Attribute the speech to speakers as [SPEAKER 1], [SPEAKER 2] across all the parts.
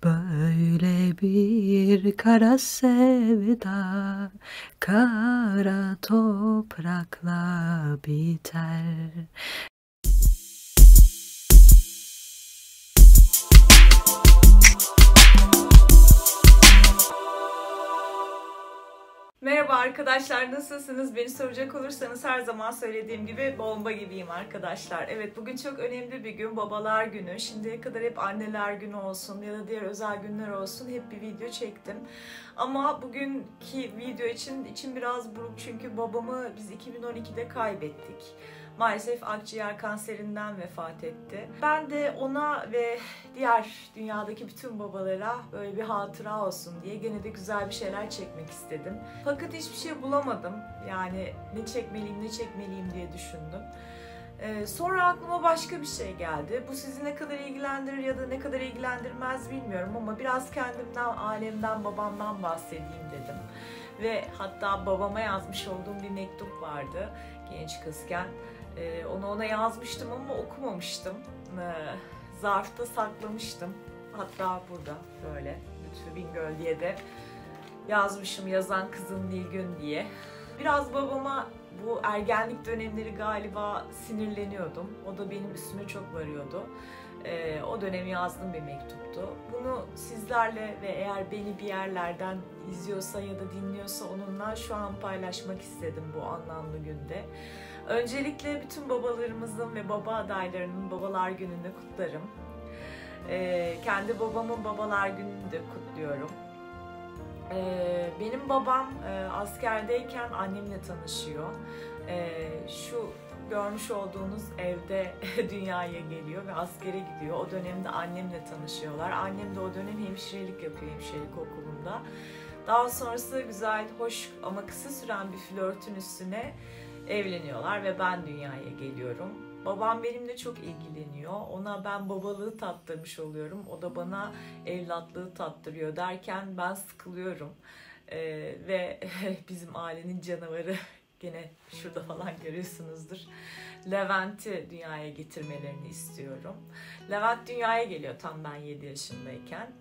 [SPEAKER 1] Böyle bir kara sevda kara toprakla biter.
[SPEAKER 2] Merhaba arkadaşlar, nasılsınız? Beni soracak olursanız her zaman söylediğim gibi bomba gibiyim arkadaşlar. Evet, bugün çok önemli bir gün, Babalar Günü. Şimdiye kadar hep Anneler Günü olsun ya da diğer özel günler olsun hep bir video çektim. Ama bugünkü video için içim biraz buruk çünkü babamı biz 2012'de kaybettik. Maalesef akciğer kanserinden vefat etti. Ben de ona ve diğer dünyadaki bütün babalara böyle bir hatıra olsun diye gene de güzel bir şeyler çekmek istedim. Fakat hiçbir şey bulamadım. Yani ne çekmeliyim diye düşündüm. Sonra aklıma başka bir şey geldi. Bu sizi ne kadar ilgilendirir ya da ne kadar ilgilendirmez bilmiyorum ama biraz kendimden, ailemden, babamdan bahsedeyim dedim. Ve hatta babama yazmış olduğum bir mektup vardı genç kızken. Onu ona yazmıştım ama okumamıştım. Zarfta saklamıştım. Hatta burada böyle Lütfü Bingöl diye de yazmışım, yazan kızım Nilgün diye. Biraz babama bu ergenlik dönemleri galiba sinirleniyordum. O da benim üstüme çok varıyordu. O dönem yazdığım bir mektuptu. Bunu sizlerle ve eğer beni bir yerlerden izliyorsa ya da dinliyorsa onunla şu an paylaşmak istedim bu anlamlı günde. Öncelikle bütün babalarımızın ve baba adaylarının Babalar Günü'nü kutlarım. Kendi babamın Babalar Günü'nü de kutluyorum. Benim babam askerdeyken annemle tanışıyor. Şu görmüş olduğunuz evde dünyaya geliyor ve askere gidiyor. O dönemde annemle tanışıyorlar. Annem de o dönem hemşirelik yapıyor hemşirelik okulunda. Daha sonrası güzel, hoş ama kısa süren bir flörtün üstüne evleniyorlar ve ben dünyaya geliyorum. Babam benimle çok ilgileniyor. Ona ben babalığı tattırmış oluyorum. O da bana evlatlığı tattırıyor derken ben sıkılıyorum. Ve bizim ailenin canavarı gene şurada falan görüyorsunuzdur. Levent'i dünyaya getirmelerini istiyorum. Levent dünyaya geliyor tam ben 7 yaşındayken.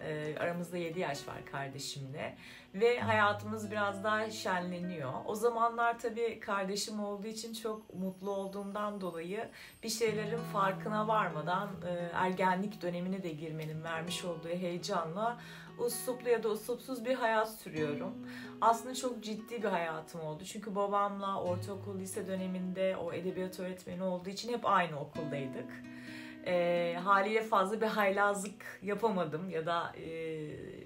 [SPEAKER 2] Aramızda 7 yaş var kardeşimle. Ve hayatımız biraz daha şenleniyor. O zamanlar tabii kardeşim olduğu için çok mutlu olduğumdan dolayı bir şeylerin farkına varmadan ergenlik dönemine de girmenin vermiş olduğu heyecanla usluplu ya da uslupsuz bir hayat sürüyorum. Aslında çok ciddi bir hayatım oldu. Çünkü babamla ortaokul, lise döneminde o edebiyat öğretmeni olduğu için hep aynı okuldaydık. Haliyle fazla bir haylazlık yapamadım ya da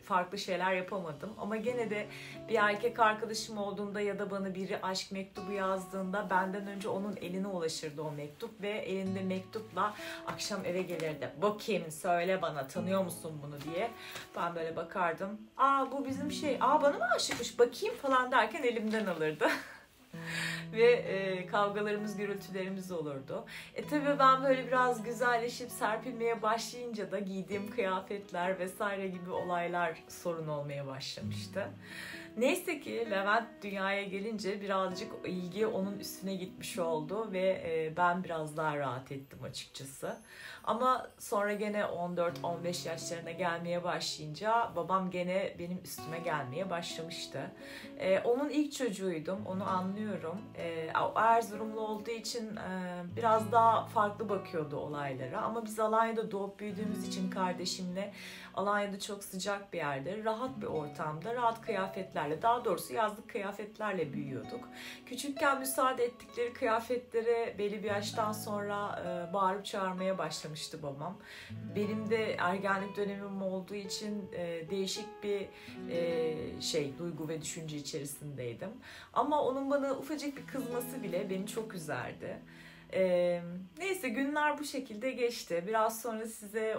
[SPEAKER 2] farklı şeyler yapamadım. Ama gene de bir erkek arkadaşım olduğunda ya da bana biri aşk mektubu yazdığında benden önce onun eline ulaşırdı o mektup ve elinde mektupla akşam eve gelirdi. Bu kim? Söyle bana, tanıyor musun bunu diye. Ben böyle bakardım. Aa bu bizim şey. Aa bana mı aşıkmış bakayım falan derken elimden alırdı. Ve kavgalarımız, gürültülerimiz olurdu. Tabii ben böyle biraz güzelleşip serpilmeye başlayınca da giydiğim kıyafetler vesaire gibi olaylar sorun olmaya başlamıştı. Neyse ki Levent dünyaya gelince birazcık ilgi onun üstüne gitmiş oldu ve ben biraz daha rahat ettim açıkçası. Ama sonra gene 14-15 yaşlarına gelmeye başlayınca babam gene benim üstüme gelmeye başlamıştı. Onun ilk çocuğuydum, onu anlıyorum. O Erzurumlu olduğu için biraz daha farklı bakıyordu olaylara. Ama biz Alanya'da doğup büyüdüğümüz için kardeşimle Alanya'da çok sıcak bir yerde, rahat bir ortamda, rahat kıyafetlerle, daha doğrusu yazlık kıyafetlerle büyüyorduk. Küçükken müsaade ettikleri kıyafetlere belli bir yaştan sonra bağırıp çağırmaya başlamıştı babam. Benim de ergenlik dönemim olduğu için değişik bir duygu ve düşünce içerisindeydim. Ama onun bana ufacık bir kızması bile beni çok üzerdi. Neyse günler bu şekilde geçti. Biraz sonra size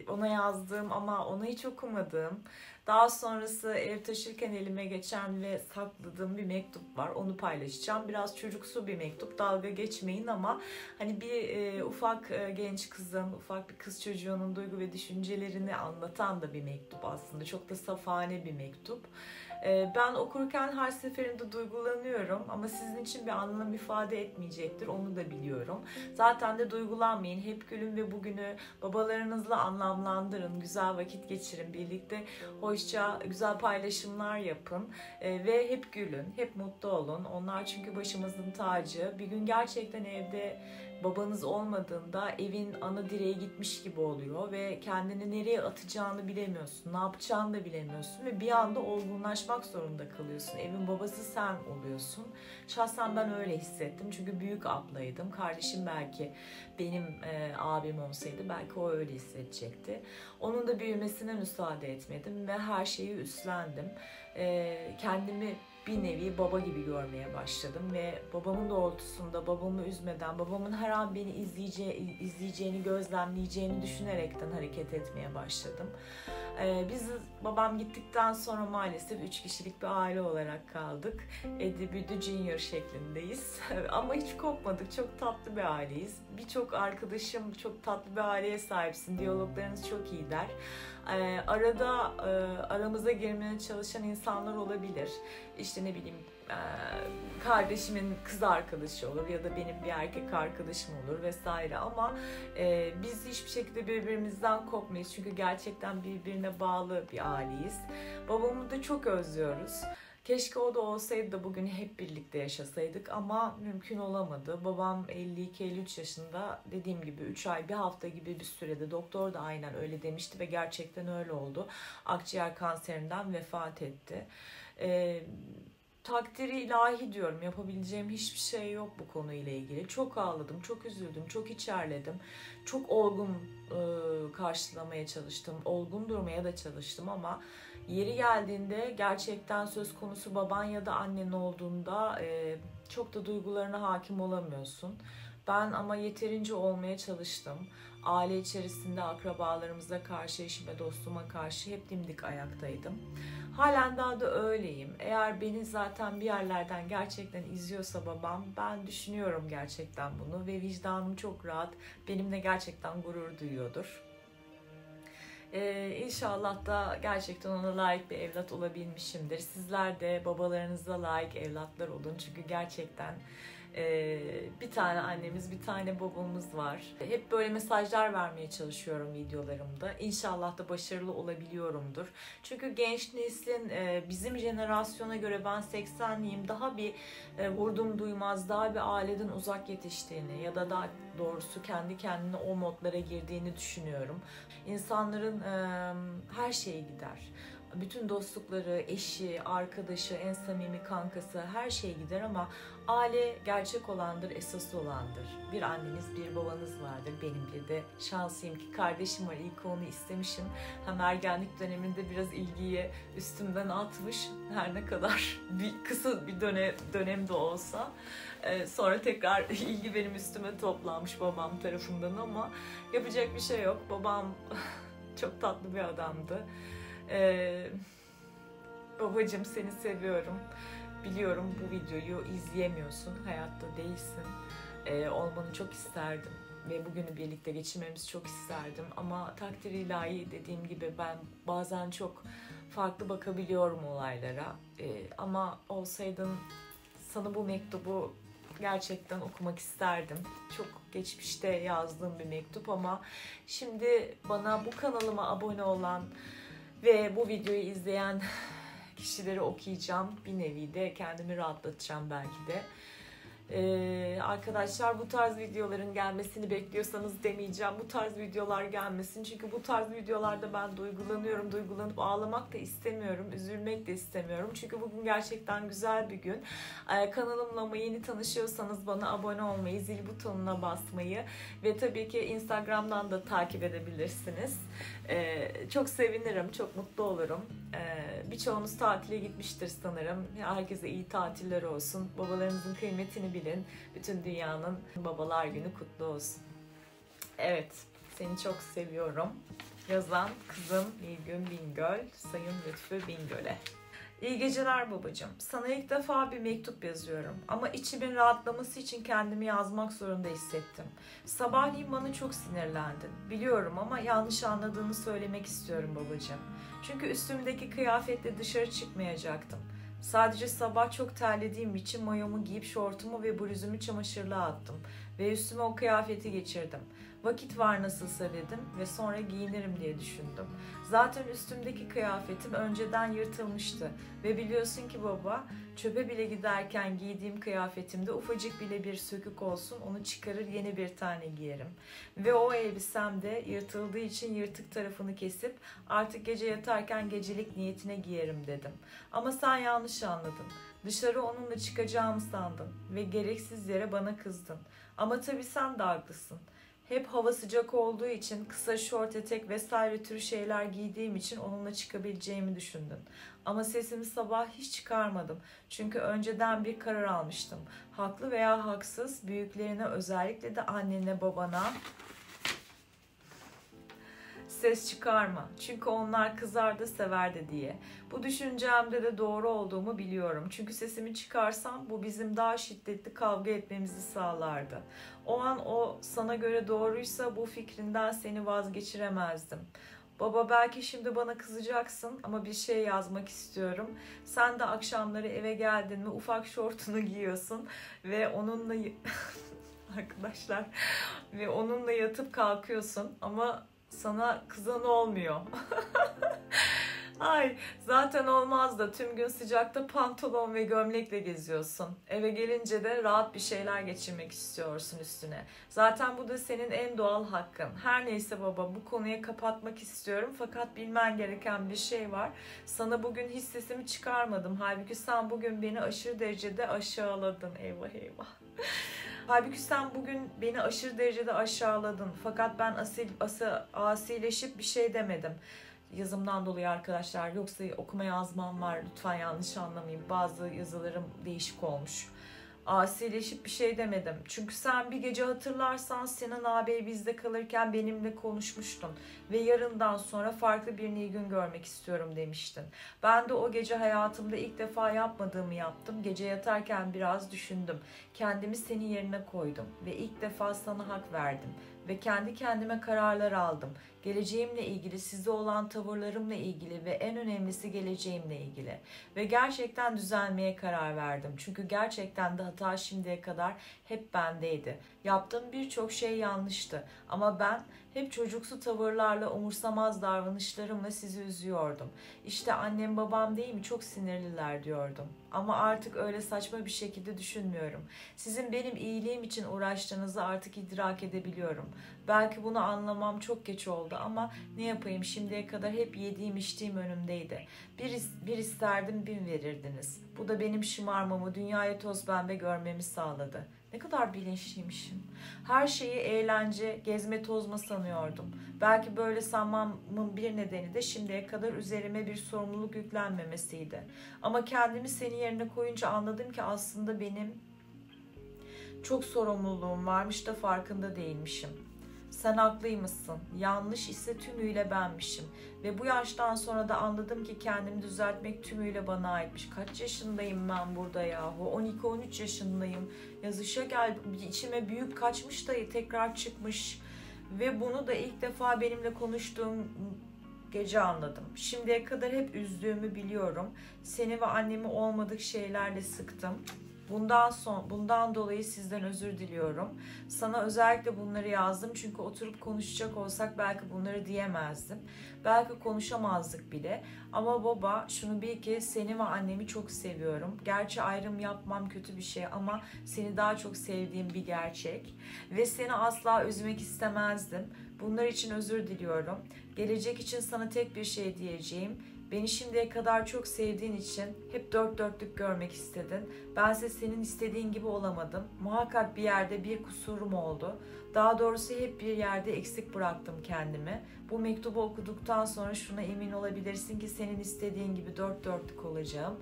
[SPEAKER 2] ona yazdığım ama onu hiç okumadığım, daha sonrası ev taşırken elime geçen ve sakladığım bir mektup var. Onu paylaşacağım. Biraz çocuksu bir mektup. Dalga geçmeyin ama hani bir ufak genç kızın, ufak bir kız çocuğunun duygu ve düşüncelerini anlatan da bir mektup aslında. Çok da safane bir mektup. Ben okurken her seferinde duygulanıyorum ama sizin için bir anlam ifade etmeyecektir, onu da biliyorum. Zaten de duygulanmayın, hep gülün ve bugünü babalarınızla anlamlandırın, güzel vakit geçirin, birlikte hoşça, güzel paylaşımlar yapın ve hep gülün, hep mutlu olun. Onlar çünkü başımızın tacı. Bir gün gerçekten evde babanız olmadığında evin ana direği gitmiş gibi oluyor ve kendini nereye atacağını bilemiyorsun, ne yapacağını da bilemiyorsun ve bir anda olgunlaşmak zorunda kalıyorsun. Evin babası sen oluyorsun. Şahsen ben öyle hissettim çünkü büyük ablaydım. Kardeşim belki benim abim olsaydı belki o öyle hissedecekti. Onun da büyümesine müsaade etmedim ve her şeyi üstlendim. Kendimi bir nevi baba gibi görmeye başladım ve babamın doğrultusunda babamı üzmeden, babamın her an beni izleyeceğini, gözlemleyeceğini düşünerekten hareket etmeye başladım. Biz babam gittikten sonra maalesef 3 kişilik bir aile olarak kaldık. Eddie Büdü Junior şeklindeyiz. Ama hiç kopmadık. Çok tatlı bir aileyiz. Birçok arkadaşım çok tatlı bir aileye sahipsin. Diyaloglarınız çok iyi der. Arada aramıza girmeye çalışan insanlar olabilir. İşte ne bileyim kardeşimin kız arkadaşı olur ya da benim bir erkek arkadaşım olur vesaire ama biz hiçbir şekilde birbirimizden kopmayız çünkü gerçekten birbirine bağlı bir aileyiz. Babamı da çok özlüyoruz. Keşke o da olsaydı da bugün hep birlikte yaşasaydık ama mümkün olamadı. Babam 52-53 yaşında, dediğim gibi 3 ay, bir hafta gibi bir sürede, doktor da aynen öyle demişti ve gerçekten öyle oldu. Akciğer kanserinden vefat etti. Takdiri ilahi diyorum. Yapabileceğim hiçbir şey yok bu konuyla ilgili. Çok ağladım, çok üzüldüm, çok içerledim. Çok olgun karşılamaya çalıştım. Olgun durmaya da çalıştım ama yeri geldiğinde gerçekten söz konusu baban ya da annen olduğunda çok da duygularına hakim olamıyorsun. Ben ama yeterince olmaya çalıştım. Aile içerisinde akrabalarımıza karşı, eşime, dostuma karşı hep dimdik ayaktaydım. Halen daha da öyleyim. Eğer beni zaten bir yerlerden gerçekten izliyorsa babam, ben düşünüyorum gerçekten bunu ve vicdanım çok rahat. Benimle gerçekten gurur duyuyordur. İnşallah da gerçekten ona layık bir evlat olabilmişimdir. Sizler de babalarınıza layık evlatlar olun. Çünkü gerçekten bir tane annemiz, bir tane babamız var. Hep böyle mesajlar vermeye çalışıyorum videolarımda. İnşallah da başarılı olabiliyorumdur. Çünkü genç neslin bizim jenerasyona göre, ben 80'liyim, daha bir vurdum duymaz, daha bir aileden uzak yetiştiğini ya da daha doğrusu kendi kendine o modlara girdiğini düşünüyorum. İnsanların her şeyi gider. Bütün dostlukları, eşi, arkadaşı, en samimi kankası, her şey gider ama aile gerçek olandır, esas olandır. Bir anneniz, bir babanız vardır. Benim bir de şanslıyım ki kardeşim var. İyi ki onu istemişim. Hem ergenlik döneminde biraz ilgiyi üstümden atmış. Her ne kadar kısa bir dönemde olsa. Sonra tekrar ilgi benim üstüme toplanmış babam tarafından ama yapacak bir şey yok. Babam çok tatlı bir adamdı. Babacığım, seni seviyorum. Biliyorum bu videoyu izleyemiyorsun, hayatta değilsin. Olmanı çok isterdim ve bugünü birlikte geçirmemizi çok isterdim. Ama takdir ilahi, dediğim gibi ben bazen çok farklı bakabiliyorum olaylara. Ama olsaydın sana bu mektubu gerçekten okumak isterdim. Çok geçmişte yazdığım bir mektup ama şimdi bana, bu kanalıma abone olan ve bu videoyu izleyen kişileri okuyacağım. Bir nevi de kendimi rahatlatacağım belki de. Arkadaşlar, bu tarz videoların gelmesini bekliyorsanız demeyeceğim. Bu tarz videolar gelmesin. Çünkü bu tarz videolarda ben duygulanıyorum. Duygulanıp ağlamak da istemiyorum. Üzülmek de istemiyorum. Çünkü bugün gerçekten güzel bir gün. Kanalımla yeni tanışıyorsanız bana abone olmayı, zil butonuna basmayı ve tabii ki Instagram'dan da takip edebilirsiniz. Çok sevinirim. Çok mutlu olurum. Birçoğunuz tatile gitmiştir sanırım. Herkese iyi tatiller olsun. Babalarınızın kıymetini bilin. Bütün dünyanın Babalar Günü kutlu olsun. Evet, seni çok seviyorum. Yazan kızım Nilgün Bingöl, Sayın Lütfü Bingöl'e. İyi geceler babacığım. Sana ilk defa bir mektup yazıyorum. Ama içimin rahatlaması için kendimi yazmak zorunda hissettim. Sabahleyin bana çok sinirlendin. Biliyorum ama yanlış anladığını söylemek istiyorum babacığım. Çünkü üstümdeki kıyafetle dışarı çıkmayacaktım. Sadece sabah çok terlediğim için mayomu giyip şortumu ve bluzumu çamaşırlığa attım. Ve üstüme o kıyafeti geçirdim. Vakit var nasılsa dedim ve sonra giyinirim diye düşündüm. Zaten üstümdeki kıyafetim önceden yırtılmıştı. Ve biliyorsun ki baba, çöpe bile giderken giydiğim kıyafetimde ufacık bile bir sökük olsun onu çıkarır yeni bir tane giyerim. Ve o elbisem de yırtıldığı için yırtık tarafını kesip artık gece yatarken gecelik niyetine giyerim dedim. Ama sen yanlış anladın. Dışarı onunla çıkacağımı sandın ve gereksiz yere bana kızdın. Ama tabii sen de haklısın. Hep hava sıcak olduğu için kısa şort, etek vesaire tür şeyler giydiğim için onunla çıkabileceğimi düşündün. Ama sesimi sabah hiç çıkarmadım. Çünkü önceden bir karar almıştım. Haklı veya haksız büyüklerine, özellikle de annene, babana ses çıkarma. Çünkü onlar kızar da sever de diye. Bu düşüncemde de doğru olduğumu biliyorum. Çünkü sesimi çıkarsam bu bizim daha şiddetli kavga etmemizi sağlardı. O an o sana göre doğruysa bu fikrinden seni vazgeçiremezdim. Baba, belki şimdi bana kızacaksın ama bir şey yazmak istiyorum. Sen de akşamları eve geldin mi ufak şortunu giyiyorsun ve onunla arkadaşlar ve onunla yatıp kalkıyorsun ama sana kızan olmuyor. Ay, zaten olmaz da tüm gün sıcakta pantolon ve gömlekle geziyorsun. Eve gelince de rahat bir şeyler geçirmek istiyorsun üstüne. Zaten bu da senin en doğal hakkın. Her neyse baba, bu konuyu kapatmak istiyorum fakat bilmen gereken bir şey var. Sana bugün hiç sesimi çıkarmadım. Halbuki sen bugün beni aşırı derecede aşağıladın. Eyvah eyvah. Halbuki sen bugün beni aşırı derecede aşağıladın. Fakat ben asileşip bir şey demedim. Yazımdan dolayı arkadaşlar. Yoksa okuma yazmam var. Lütfen yanlış anlamayın. Bazı yazılarım değişik olmuş. Asileşip bir şey demedim. Çünkü sen bir gece hatırlarsan Sinan ağabey bizde kalırken benimle konuşmuştun. Ve yarından sonra farklı bir Nilgün görmek istiyorum demiştin. Ben de o gece hayatımda ilk defa yapmadığımı yaptım. Gece yatarken biraz düşündüm. Kendimi senin yerine koydum. Ve ilk defa sana hak verdim. Ve kendi kendime kararlar aldım. Geleceğimle ilgili, size olan tavırlarımla ilgili ve en önemlisi geleceğimle ilgili. Ve gerçekten düzelmeye karar verdim. Çünkü gerçekten de hata şimdiye kadar hep bendeydi. Yaptığım birçok şey yanlıştı. Ama ben hep çocuksu tavırlarla, umursamaz davranışlarımla sizi üzüyordum. İşte annem babam değil mi çok sinirliler diyordum. Ama artık öyle saçma bir şekilde düşünmüyorum. Sizin benim iyiliğim için uğraştığınızı artık idrak edebiliyorum. Belki bunu anlamam çok geç oldu ama ne yapayım, şimdiye kadar hep yediğim içtiğim önümdeydi. Bir isterdim, bin verirdiniz. Bu da benim şımarmamı, dünyayı toz pembe görmemi sağladı. Ne kadar bilinçliymişim. Her şeyi eğlence, gezme tozma sanıyordum. Belki böyle sanmamın bir nedeni de şimdiye kadar üzerime bir sorumluluk yüklenmemesiydi. Ama kendimi senin yerine koyunca anladım ki aslında benim çok sorumluluğum varmış da farkında değilmişim. Sen haklıymışsın. Yanlış ise tümüyle benmişim. Ve bu yaştan sonra da anladım ki kendimi düzeltmek tümüyle bana aitmiş. Kaç yaşındayım ben burada yahu? 12-13 yaşındayım. Yazışa gel, içime büyük kaçmış da tekrar çıkmış. Ve bunu da ilk defa benimle konuştuğum gece anladım. Şimdiye kadar hep üzdüğümü biliyorum. Seni ve annemi olmadık şeylerle sıktım. Bundan dolayı sizden özür diliyorum. Sana özellikle bunları yazdım çünkü oturup konuşacak olsak belki bunları diyemezdim. Belki konuşamazdık bile. Ama baba, şunu bil ki seni ve annemi çok seviyorum. Gerçi ayrım yapmam kötü bir şey ama seni daha çok sevdiğim bir gerçek. Ve seni asla üzmek istemezdim. Bunlar için özür diliyorum. Gelecek için sana tek bir şey diyeceğim. Beni şimdiye kadar çok sevdiğin için hep dört dörtlük görmek istedin. Bense senin istediğin gibi olamadım. Muhakkak bir yerde bir kusurum oldu. Daha doğrusu hep bir yerde eksik bıraktım kendimi. Bu mektubu okuduktan sonra şuna emin olabilirsin ki senin istediğin gibi dört dörtlük olacağım.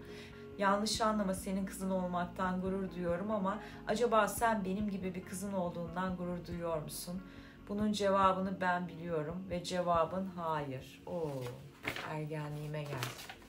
[SPEAKER 2] Yanlış anlama, senin kızın olmaktan gurur duyuyorum ama acaba sen benim gibi bir kızın olduğundan gurur duyuyor musun? Bunun cevabını ben biliyorum ve cevabın hayır. Ergenliğime geldi.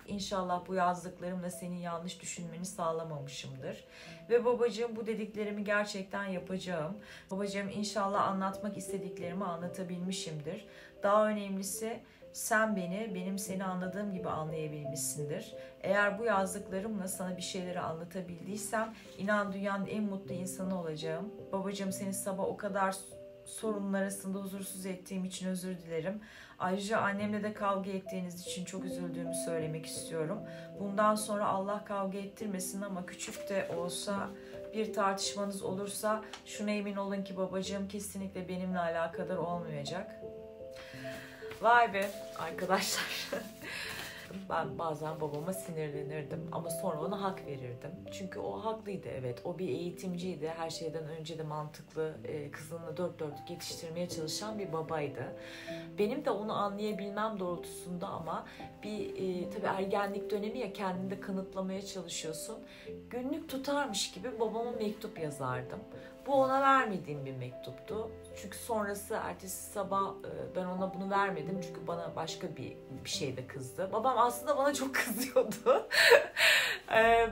[SPEAKER 2] İnşallah bu yazdıklarımla senin yanlış düşünmeni sağlamamışımdır. Ve babacığım, bu dediklerimi gerçekten yapacağım. Babacığım, inşallah anlatmak istediklerimi anlatabilmişimdir. Daha önemlisi, sen beni, benim seni anladığım gibi anlayabilmişsindir. Eğer bu yazdıklarımla sana bir şeyleri anlatabildiysem, inan dünyanın en mutlu insanı olacağım. Babacığım, seni sabah o kadar sorunun arasında huzursuz ettiğim için özür dilerim. Ayrıca annemle de kavga ettiğiniz için çok üzüldüğümü söylemek istiyorum. Bundan sonra Allah kavga ettirmesin ama küçük de olsa bir tartışmanız olursa şuna emin olun ki babacığım kesinlikle benimle alakadar olmayacak. Vay be arkadaşlar. Ben bazen babama sinirlenirdim ama sonra ona hak verirdim. Çünkü o haklıydı, evet. O bir eğitimciydi. Her şeyden önce de mantıklı, kızını dört dörtlük yetiştirmeye çalışan bir babaydı. Benim de onu anlayabilmem doğrultusunda ama bir tabii ergenlik dönemi ya, kendini de kanıtlamaya çalışıyorsun. Günlük tutarmış gibi babama mektup yazardım. Bu ona vermediğim bir mektuptu. Çünkü sonrası ertesi sabah ben ona bunu vermedim. Çünkü bana başka bir şeyde kızdı. Babam aslında bana çok kızıyordu.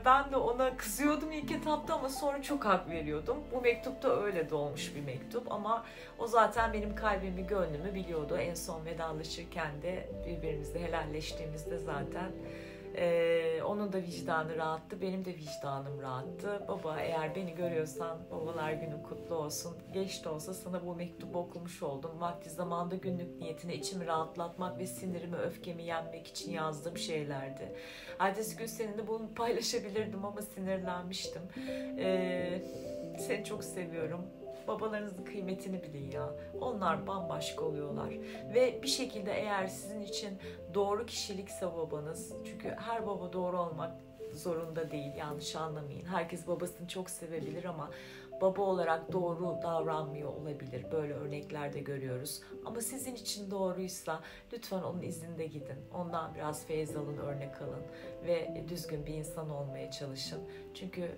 [SPEAKER 2] Ben de ona kızıyordum ilk etapta ama sonra çok hak veriyordum. Bu mektup da öyle dolmuş bir mektup ama o zaten benim kalbimi, gönlümü biliyordu. En son vedalaşırken de birbirimizle helalleştiğimizde zaten onun da vicdanı rahattı, benim de vicdanım rahattı. Baba, eğer beni görüyorsan babalar günün kutlu olsun. Geç de olsa sana bu mektubu okumuş oldum. Vakti zamanında günlük niyetine içimi rahatlatmak ve sinirimi, öfkemi yenmek için yazdığım şeylerdi. Ertesi gün seninle bunu paylaşabilirdim ama sinirlenmiştim. Seni çok seviyorum. Babalarınızın kıymetini bilin ya. Onlar bambaşka oluyorlar. Ve bir şekilde eğer sizin için doğru kişilikse babanız, çünkü her baba doğru olmak zorunda değil, yanlış anlamayın. Herkes babasını çok sevebilir ama baba olarak doğru davranmıyor olabilir. Böyle örnekler de görüyoruz. Ama sizin için doğruysa lütfen onun izinde gidin. Ondan biraz feyiz alın, örnek alın ve düzgün bir insan olmaya çalışın. Çünkü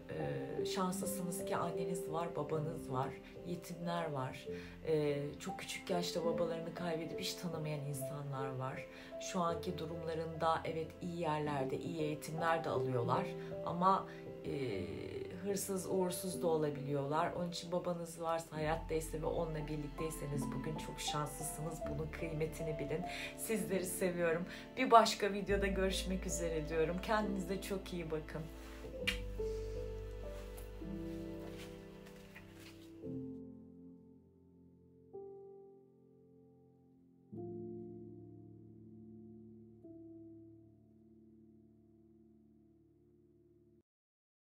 [SPEAKER 2] şanslısınız ki anneniz var, babanız var, yetimler var. Çok küçük yaşta babalarını kaybedip hiç tanımayan insanlar var. Şu anki durumlarında evet iyi yerlerde, iyi eğitimler de alıyorlar ama hırsız, uğursuz da olabiliyorlar. Onun için babanız varsa, hayattaysa ve onunla birlikteyseniz bugün çok şanslısınız. Bunun kıymetini bilin. Sizleri seviyorum. Bir başka videoda görüşmek üzere diyorum. Kendinize çok iyi bakın.